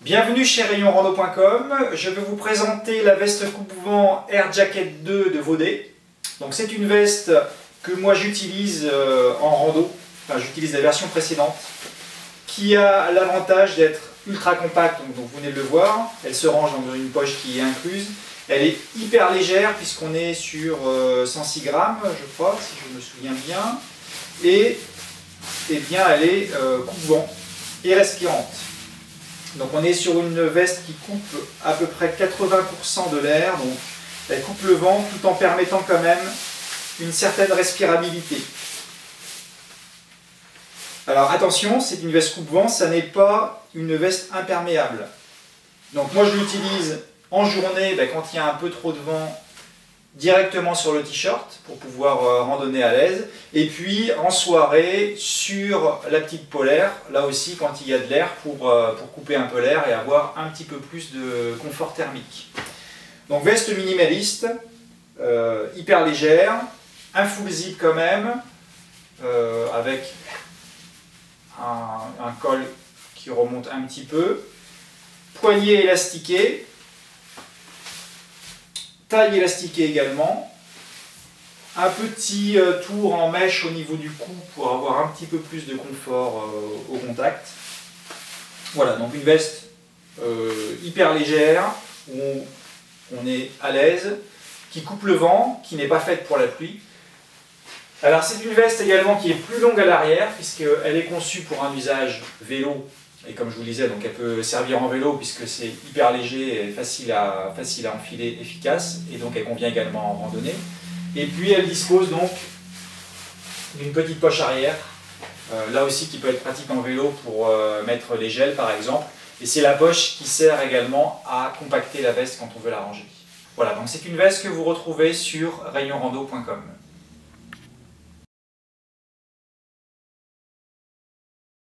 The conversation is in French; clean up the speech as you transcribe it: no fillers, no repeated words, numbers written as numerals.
Bienvenue chez rayonrando.com. Je vais vous présenter la veste coupe-vent Air Jacket 2 de Vaudet. Donc c'est une veste que moi j'utilise en rando, enfin j'utilise la version précédente, qui a l'avantage d'être ultra compacte, donc vous venez de le voir. Elle se range dans une poche qui est incluse. Elle est hyper légère puisqu'on est sur 106 grammes, je crois, si je me souviens bien. Et bien elle est coupe-vent et respirante. Donc on est sur une veste qui coupe à peu près 80% de l'air, donc elle coupe le vent tout en permettant quand même une certaine respirabilité. Alors attention, c'est une veste coupe-vent, ça n'est pas une veste imperméable. Donc moi je l'utilise en journée quand il y a un peu trop de vent directement sur le t-shirt pour pouvoir randonner à l'aise, et puis en soirée sur la petite polaire, là aussi quand il y a de l'air pour couper un peu l'air et avoir un petit peu plus de confort thermique. Donc veste minimaliste, hyper légère, un full zip quand même, avec un col qui remonte un petit peu, poignet élastiqué, taille élastiquée également, un petit tour en mèche au niveau du cou pour avoir un petit peu plus de confort au contact. Voilà, donc une veste hyper légère, où on est à l'aise, qui coupe le vent, qui n'est pas faite pour la pluie. Alors c'est une veste également qui est plus longue à l'arrière, puisqu'elle est conçue pour un usage vélo. Et comme je vous le disais, donc elle peut servir en vélo puisque c'est hyper léger et facile à enfiler, efficace, et donc elle convient également en randonnée. Et puis elle dispose donc d'une petite poche arrière, là aussi qui peut être pratique en vélo pour mettre les gels par exemple. Et c'est la poche qui sert également à compacter la veste quand on veut la ranger. Voilà, donc c'est une veste que vous retrouvez sur rayonrando.com.